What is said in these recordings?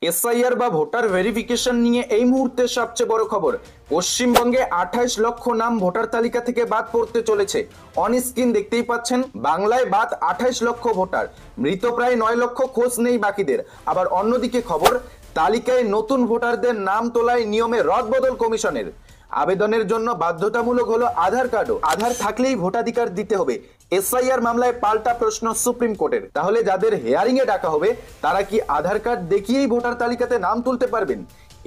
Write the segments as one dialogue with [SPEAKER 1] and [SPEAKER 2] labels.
[SPEAKER 1] SIR বা voter verification নিয়ে এই মুহূর্তের সবচেয়ে বড় খবর, পশ্চিমবঙ্গে 28 লক্ষ নাম ভোটার তালিকা থেকে বাদ পড়তে চলেছে। অন স্ক্রিন দেখতেই পাচ্ছেন, বাংলায় বাদ 28 লক্ষ ভোটার, মৃত প্রায় 9 লক্ষ, খোঁজ নেই বাকিদের। আবার অন্যদিকে খবর, তালিকায় নতুন ভোটারদের নাম তোলায় নিয়মে রদবদল কমিশনের। আবেদনের জন্য বাধ্যতামূলক হলো আধার কার্ডও, আধার থাকলেই ভোটাধিকার দিতে হবে। এসআইআর মামলায় পাল্টা প্রশ্ন সুপ্রিম কোর্টের, তাহলে যাদের হেয়ারিং এ ডাকা হবে তারা কি আধার কার্ড দেখিয়েই ভোটার তালিকাতে নাম তুলতে পারবেন?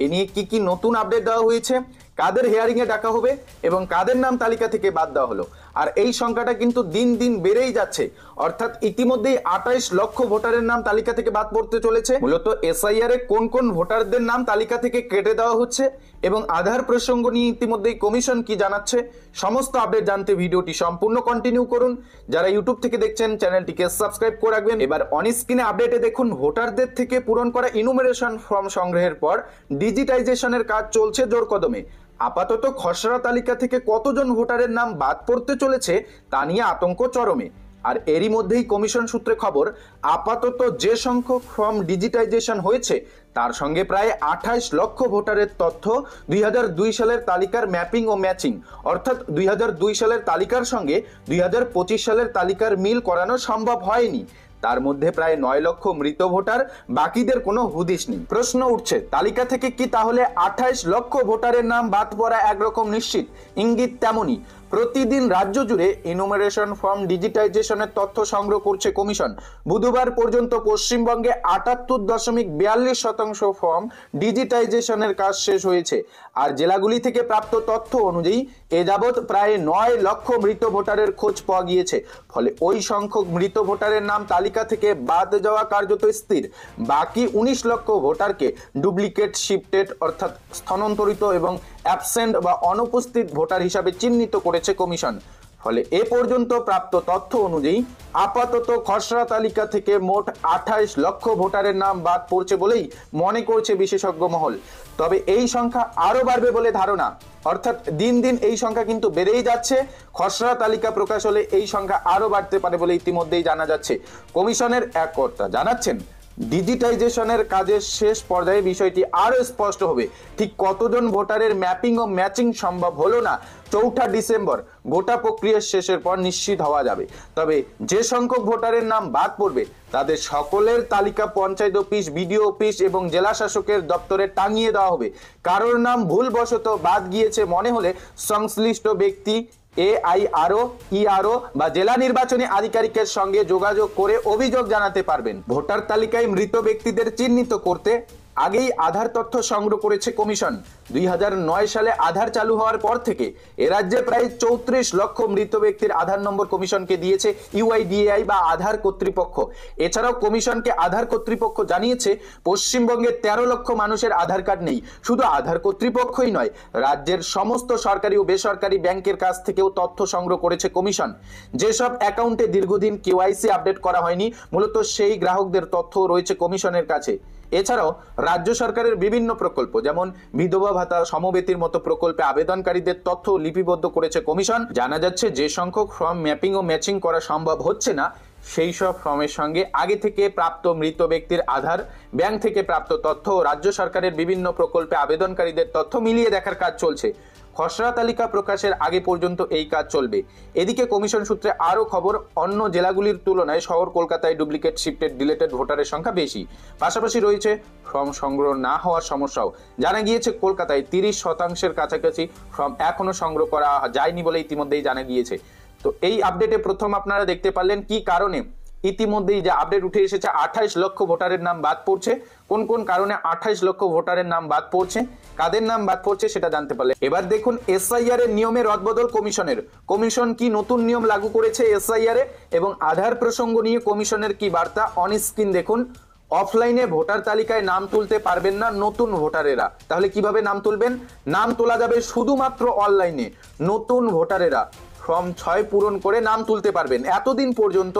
[SPEAKER 1] এ নিয়ে কি কি নতুন আপডেট দেওয়া হয়েছে, কাদের হেয়ারিং এ ডাকা হবে এবং কাদের নাম তালিকা থেকে বাদ দেওয়া হলো। আর এই সংখ্যাটা কিন্তু দিন দিন বেড়েই যাচ্ছে, অর্থাৎ ইতিমধ্যেই 28 লক্ষ ভোটারের নাম তালিকা থেকে বাদ পড়তে চলেছে। মূলত এসআইআর এ কোন কোন ভোটারদের নাম তালিকা থেকে কেটে দেওয়া হচ্ছে এবং আধার প্রসঙ্গ নিয়ে ইতিমধ্যেই কমিশন কি জানাচ্ছে, সমস্ত আপডেট জানতে ভিডিওটি সম্পূর্ণ কন্টিনিউ করুন। যারা ইউটিউব থেকে দেখছেন চ্যানেলটিকে সাবস্ক্রাইব করে রাখবেন। এবার অন স্ক্রিনে আপডেটে দেখুন, ভোটারদের থেকে পূরণ করা ইনুমারেশন ফর্ম সংগ্রহের পর ডিজিটাইজেশনের কাজ চলছে জোর কদমে। আপাতত খসড়া তালিকা থেকে কতজন ভোটারের নাম বাদ পড়তে চলেছে তা নিয়ে আতঙ্ক চরমে। আর এরই মধ্যেই কমিশন সূত্রে খবর, আপাতত যে সংখ্যক ফর্ম ডিজিটাইজেশন হয়েছে তার সঙ্গে প্রায় 28 লক্ষ ভোটারের তথ্য 2002 সালের তালিকার ম্যাপিং ও ম্যাচিং, অর্থাৎ 2002 সালের তালিকার সঙ্গে 2025 সালের তালিকার মিল করানো সম্ভব হয়নি। তার মধ্যে প্রায় 9 লক্ষ মৃত ভোটার, বাকিদের কোনো হুদিস নেই। প্রশ্ন উঠছে, তালিকা থেকে কি তাহলে 28 লক্ষ ভোটারের নাম বাদ পড়া একরকম নিশ্চিত? ইঙ্গিত তেমনই। প্রতিদিন রাজ্য জুড়ে ইনুমারেশন ফর্ম ডিজিটাইজেশনের তথ্য সংগ্রহ করছে কমিশন। বুধবার পর্যন্ত পশ্চিমবঙ্গে 78.42% ফর্ম ডিজিটাইজেশনের কাজ শেষ হয়েছে। আর জেলাগুলি থেকে প্রাপ্ত তথ্য অনুযায়ী এ যাবৎ প্রায় 9 লক্ষ মৃত ভোটারের খোঁজ পাওয়া গিয়েছে। ফলে ওই সংখ্যক মৃত ভোটারের নাম তালিকা থেকে বাদ যাওয়া কার্যত স্থির। বাকি 19 লক্ষ ভোটারকে ডুপ্লিকেট, শিফটেড অর্থাৎ স্থানান্তরিত এবং অ্যাবসেন্ট বা অনুপস্থিত ভোটার হিসাবে চিহ্নিত করেছে কমিশন। ফলে এ পর্যন্ত প্রাপ্ত তথ্য অনুযায়ী আপাতত খসড়া তালিকা থেকে মোট 28 লক্ষ ভোটারের নাম বাদ পড়ছে বলেই মনে করছে বিশেষজ্ঞ মহল। তবে এই সংখ্যা আরো বাড়বে বলে ধারণা, অর্থাৎ দিন দিন এই সংখ্যা কিন্তু বেড়েই যাচ্ছে। খসড়া তালিকা প্রকাশ হলে এই সংখ্যা আরো বাড়তে পারে বলে ইতিমধ্যেই জানা যাচ্ছে। কমিশনের এক কর্তা জানাচ্ছেন, ডিজিটাইজেশনের কাজের শেষ পর্যায়ে বিষয়টি আরো স্পষ্ট হবে। ঠিক কতজন ভোটারের ম্যাপিং ও ম্যাচিং সম্ভব হলো না 4 ডিসেম্বর গোটা প্রক্রিয়া শেষের পর নিশ্চিত হওয়া যাবে। তবে যে সংখ্যক ভোটারের নাম বাদ পড়বে তাদের সকলের তালিকা পঞ্চায়েত অফিস, বিডিও অফিস এবং জেলা শাসকের দপ্তরে টাঙিয়ে দেওয়া হবে। কারোর নাম ভুলবশত বাদ গিয়েছে মনে হলে সংশ্লিষ্ট ব্যক্তি AIRO, ERO বা জেলা নির্বাচনী আধিকারিকের সঙ্গে যোগাযোগ করে অভিযোগ জানাতে পারবেন। ভোটার তালিকায় মৃত ব্যক্তিদের চিহ্নিত করতে আগেই আধার তথ্য সংগ্রহ করেছে কমিশন। 2009 সালে আধার চালু হওয়ার পর থেকে এ রাজ্যে প্রায় 34 লক্ষ মৃত ব্যক্তির আধার নম্বর কমিশনকে দিয়েছে UIDAI বা আধার কর্তৃপক্ষ। এছাড়াও কমিশনকে আধার কর্তৃপক্ষ জানিয়েছে পশ্চিমবঙ্গে 13 লক্ষ মানুষের আধার কার্ড নেই। শুধু আধার কর্তৃপক্ষই নয়, রাজ্যের সমস্ত সরকারি ও বেসরকারি ব্যাংকের কাছ থেকেও তথ্য সংগ্রহ করেছে কমিশন। যেসব অ্যাকাউন্টে দীর্ঘদিন KYC আপডেট করা হয়নি, মূলত সেই গ্রাহকদের তথ্য রয়েছে কমিশনের কাছে। এছাড়াও রাজ্য সরকারের বিভিন্ন প্রকল্প যেমন বিধবা ভাতা, সমবেতির মতো প্রকল্পে আবেদনকারীদের তথ্য লিপিবদ্ধ করেছে কমিশন। জানা যাচ্ছে, যে সংখ্যক ফর্ম ম্যাপিং ও ম্যাচিং করা সম্ভব হচ্ছে না সেই সব ফর্মের সঙ্গে আগে থেকে প্রাপ্ত মৃত ব্যক্তির আধার, ব্যাংক থেকে প্রাপ্ত তথ্য ও রাজ্য সরকারের বিভিন্ন প্রকল্পে আবেদনকারীদের তথ্য মিলিয়ে দেখার কাজ চলছে। খসড়া তালিকা প্রকাশের আগে পর্যন্ত এই কাজ চলবে। এদিকে কমিশন সূত্রে আরও খবর, অন্য জেলাগুলির তুলনায় শহর কলকাতায় ডুপ্লিকেট, শিফটেড, ডিলেটেড ভোটারের সংখ্যা বেশি। পাশাপাশি রয়েছে ফর্ম সংগ্রহ না হওয়ার সমস্যাও। জানা গিয়েছে কলকাতায় 30% কাছাকাছি ফর্ম এখনো সংগ্রহ করা যায়নি বলে ইতিমধ্যেই জানা গিয়েছে। তো এই আপডেটে প্রথম আপনারা দেখতে পারলেন কি কারণে ইতিমধ্যেই যে আপডেট উঠে এসেছে 28 লক্ষ ভোটারের নাম বাদ পড়ছে। কোন কোন কারণে 28 লক্ষ ভোটারের নাম বাদ পড়ছে, কাদের নাম বাদ পড়ছে সেটা জানতে পারলে। এবার দেখুন এসআইআর এর নিয়মে রদবদল কমিশনের। কমিশন কি নতুন নিয়ম লাগু করেছে এসআইআর এ এবং আধার প্রসঙ্গ নিয়ে কমিশনের কি বার্তা, অন স্ক্রিন দেখুন। অফলাইনে ভোটার তালিকায় নাম তুলতে পারবেন না নতুন ভোটারেরা। তাহলে কিভাবে নাম তুলবেন? নাম তোলা যাবে শুধুমাত্র অনলাইনে। নতুন ভোটারেরা ফর্ম 6 পূরণ করে নাম তুলতে পারবেন। এতদিন পর্যন্ত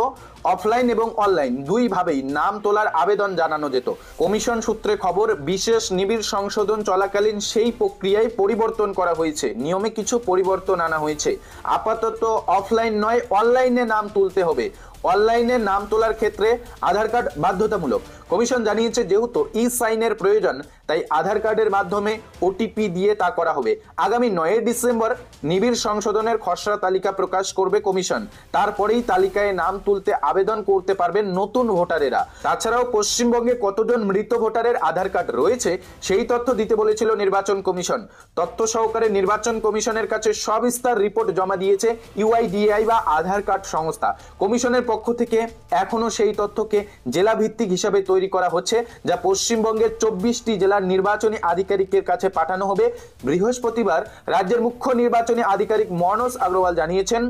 [SPEAKER 1] অফলাইন এবং অনলাইন দুই ভাবেই নাম তোলার আবেদন জানানো যেত। কমিশন সূত্রে খবর, বিশেষ নিবিড় সংশোধন চলাকালীন সেই প্রক্রিয়ায় পরিবর্তন করা হয়েছে। নিয়মে কিছু পরিবর্তন আনা হয়েছে। আপাতত অফলাইন নয়, অনলাইনে নাম তুলতে হবে। অনলাইনে নাম তোলার ক্ষেত্রে আধার কার্ড বাধ্যতামূলক। কমিশন জানিয়েছে যেহেতু ই সাইনের প্রয়োজন তাই আধার কার্ডের মাধ্যমে ওটিপি দিয়ে তা করা হবে। আগামী 9 ডিসেম্বর নিবিড় সংশোধনের খসড়া তালিকা প্রকাশ করবে কমিশন। তারপরেই তালিকায় নাম তুলতে আবেদন করতে পারবেন নতুন ভোটারেরা। তাছাড়াও পশ্চিমবঙ্গে কতজন মৃত ভোটারের আধার কার্ড রয়েছে সেই তথ্য দিতে বলেছিল নির্বাচন কমিশন। তথ্য সহকারে নির্বাচন কমিশনের কাছে সবিস্তার রিপোর্ট জমা দিয়েছে ইউআইডিএআই বা আধার কার্ড সংস্থা। কমিশনের পক্ষ থেকে এখনো সেই তথ্যকে জেলা ভিত্তিক হিসাবে তৈরি করা হচ্ছে, যা পশ্চিমবঙ্গের 24টি জেলার নির্বাচনী আধিকারিকের কাছে পাঠানো হবে। বৃহস্পতিবার রাজ্যের মুখ্য নির্বাচনী আধিকারিক মনোজ আগরওয়াল জানিয়েছেন,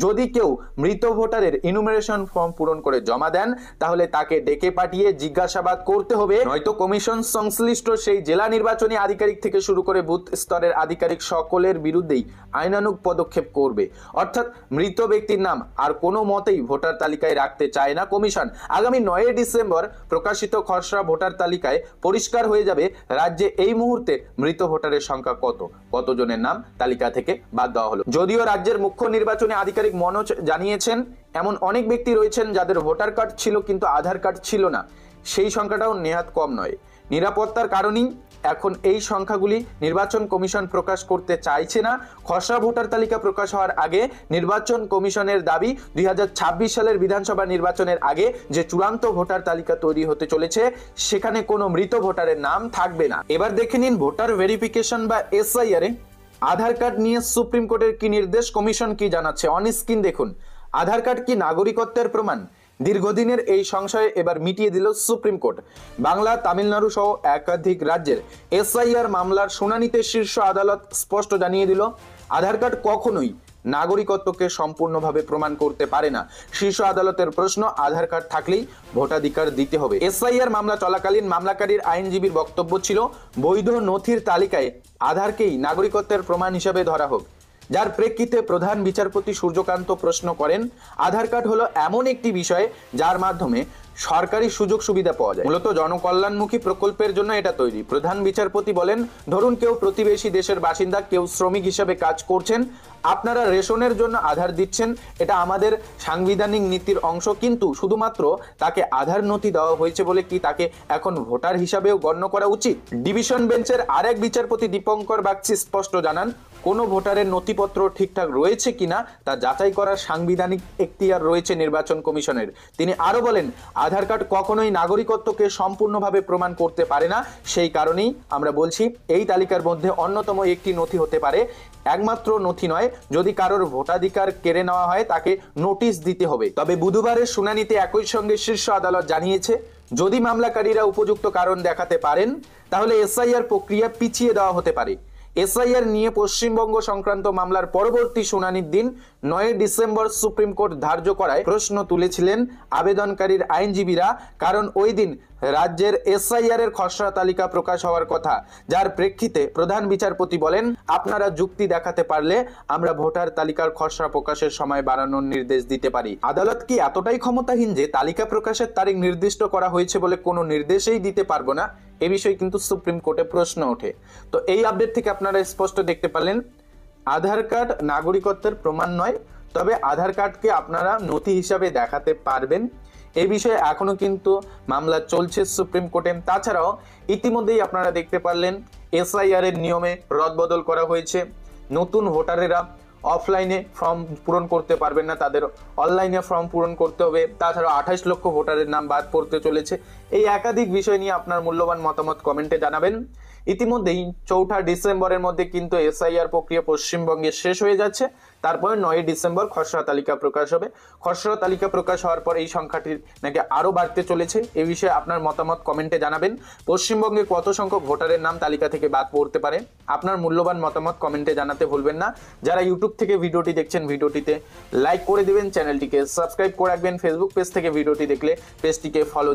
[SPEAKER 1] যদি কেউ মৃত ভোটারের ইনুমারেশন ফর্ম পূরণ করে জমা দেন তাহলে তাকে ডেকে পাঠিয়ে জিজ্ঞাসাবাদ করতে হবে, নয়তো কমিশন সংশ্লিষ্ট সেই জেলা নির্বাচনী আধিকারিক থেকে শুরু করে বুথ স্তরের আধিকারিক সকলের বিরুদ্ধেই আইনানুগ পদক্ষেপ করবে। অর্থাৎ মৃত ব্যক্তির নাম আর কোনো মতেই ভোটার তালিকায় রাখতে চায় না কমিশন। আগামী 9 ডিসেম্বর প্রকাশিত খসড়া ভোটার তালিকায় পরিষ্কার হয়ে যাবে রাজ্যে এই মুহূর্তে মৃত ভোটারের সংখ্যা কতজনের নাম তালিকা থেকে বাদ দেওয়া হলো। যদিও রাজ্যের মুখ্য নির্বাচনী আধিকারিক মনোজ জানিয়েছেন, এমন অনেক ব্যক্তি রয়েছেন যাদের ভোটার কার্ড ছিল কিন্তু আধার কার্ড ছিল না। সেই সংখ্যাটাও নেহাত কম নয়। নিরাপত্তার কারণেই এখন এই সংখ্যাগুলি নির্বাচন কমিশন প্রকাশ করতে চাইছে না। খসড়া ভোটার তালিকা প্রকাশ হওয়ার আগে নির্বাচন কমিশনের দাবি 2026 সালের বিধানসভা নির্বাচনের আগে যে চূড়ান্ত ভোটার তালিকা তৈরি হতে চলেছে সেখানে কোনো মৃত ভোটারের নাম থাকবে না। এবার দেখে নিন ভোটার ভেরিফিকেশন বা এসআইআর এ আধার কার্ড নিয়ে সুপ্রিম কোর্টের কি নির্দেশ, কমিশন কি জানাচ্ছে। অন স্ক্রিন দেখুন, আধার কার্ড কি নাগরিকত্বের প্রমাণ? দীর্ঘদিনের এই সংশয় এবার মিটিয়ে দিল সুপ্রিম কোর্ট। বাংলা, তামিলনাড়ু সহ একাধিক রাজ্যের এসআইআর মামলার শুনানিতে শীর্ষ আদালত স্পষ্ট জানিয়ে দিল, আধার কার্ড কখনোই নাগরিকত্বকে সম্পূর্ণভাবে প্রমাণ করতে পারে না। শীর্ষ আদালতের প্রশ্ন, আধার কার্ড থাকলেই ভোটাধিকার দিতে হবে। এসআইআর মামলা চলাকালীন মামলাকারীর আইনজীবীর বক্তব্য ছিল, বৈধ নথির তালিকায় আধারকেই নাগরিকত্বের প্রমাণ হিসেবে ধরা হোক। যার প্রেক্ষিতে প্রধান বিচারপতি সূর্যকান্ত প্রশ্ন করেন, আধার কার্ড হলো এমন একটি বিষয় যার মাধ্যমে সরকারি সুযোগ সুবিধা পাওয়া যায়, মূলত জনকল্যাণমুখী প্রকল্পের জন্য এটা তৈরি। প্রধান বিচারপতি বলেন, ধরুন কেউ প্রতিবেশী দেশের বাসিন্দা, কেউ শ্রমিক হিসেবে কাজ করছেন, আপনারা রেশনের জন্য আধার দিচ্ছেন, এটা আমাদের সাংবিধানিক নীতির অংশ, কিন্তু শুধুমাত্র তাকে আধার নথি দেওয়া হয়েছে বলে কি তাকে এখন ভোটার হিসাবেও গণ্য করা উচিত? ডিভিশন বেঞ্চের আরেক বিচারপতি দীপঙ্কর বাগচি স্পষ্ট জানান, কোনো ভোটারের নথিপত্র ঠিকঠাক রয়েছে কিনা তা যাচাই করার সাংবিধানিক এখতিয়ার রয়েছে নির্বাচন কমিশনের। তিনি আরো বলেন, আধার কার্ড কখনোই নাগরিকত্বকে সম্পূর্ণভাবে প্রমাণ করতে পারে না। সেই কারণেই আমরা বলছি এই তালিকার মধ্যে অন্যতম একটি নথি হতে পারে। একমাত্র নথি নয়, যদি কারোর ভোটাধিকার কেড়ে নেওয়া হয় তাকে নোটিশ দিতে হবে। তবে বুধবারের শুনানিতে একই সঙ্গে শীর্ষ আদালত জানিয়েছে, যদি মামলাকারীরা উপযুক্ত কারণ দেখাতে পারেন তাহলে এসআইআর প্রক্রিয়া পিছিয়ে দেওয়া হতে পারে। এসআইআর নিয়ে পশ্চিমবঙ্গ সংক্রান্ত মামলার পরবর্তী শুনানির দিন 9 ডিসেম্বর সুপ্রিম কোর্ট ধার্য করায় প্রশ্ন তুলেছিলেন আবেদনকারীর আইনজীবীরা, কারণ ওই দিন রাজ্যের এসআইআর এর খসড়া তালিকা প্রকাশ হওয়ার কথা। যার প্রেক্ষিতে প্রধান বিচারপতি বলেন, আপনারা যুক্তি দেখাতে পারলে আমরা ভোটার তালিকার খসড়া প্রকাশের সময় বাড়ানোর নির্দেশ দিতে পারি। আদালত কি এতটাই ক্ষমতাহীন যে তালিকা প্রকাশের তারিখ নির্দিষ্ট করা হয়েছে বলে কোনো নির্দেশই দিতে পারবো না? এ বিষয়ে কিন্তু সুপ্রিম কোর্টে প্রশ্ন ওঠে। তো এই আপডেট থেকে আপনারা স্পষ্ট দেখতে পারলেন, আধার কার্ড নাগরিকত্বের প্রমাণ নয়, তবে আধার কার্ডকে আপনারা নথি হিসাবে দেখাতে পারবেন। এই বিষয়ে এখনো কিন্তু মামলা চলছে সুপ্রিম কোর্টে। তাছাড়াও ইতিমধ্যেই আপনারা দেখতে পারলেন এসআইআর এর নিয়মে রদবদল করা হয়েছে। নতুন ভোটারেরা অফলাইনে ফর্ম পূরণ করতে পারবেন না, তাদের অনলাইনে ফর্ম পূরণ করতে হবে। তাছাড়া 28 লক্ষ ভোটারের নাম বাদ পড়তে চলেছে। এই একাধিক বিষয় নিয়ে আপনার মূল্যবান মতামত কমেন্টে জানাবেন। ইতিমধ্যেই 4 ডিসেম্বরের মধ্যে কিন্তু এসআইআর প্রক্রিয়া পশ্চিমবঙ্গে শেষ হয়ে যাচ্ছে। তারপরে 9 ডিসেম্বর খসড়া তালিকা প্রকাশ হবে। খসড়া তালিকা প্রকাশ হওয়ার পর এই সংখ্যাটি নাকি আরো বাড়তে চলেছে। এই বিষয়ে আপনার মতামত কমেন্টে জানাবেন। পশ্চিমবঙ্গে কত সংখ্যক ভোটারের নাম তালিকা থেকে বাদ পড়তে পারে, আপনার মূল্যবান মতামত কমেন্টে জানাতে ভুলবেন না। যারা ইউটিউব থেকে ভিডিওটি দেখছেন ভিডিওটিতে লাইক করে দিবেন, চ্যানেলটিকে সাবস্ক্রাইব করে রাখবেন। ফেসবুক পেজ থেকে ভিডিওটি দেখলে পেজটিকে ফলো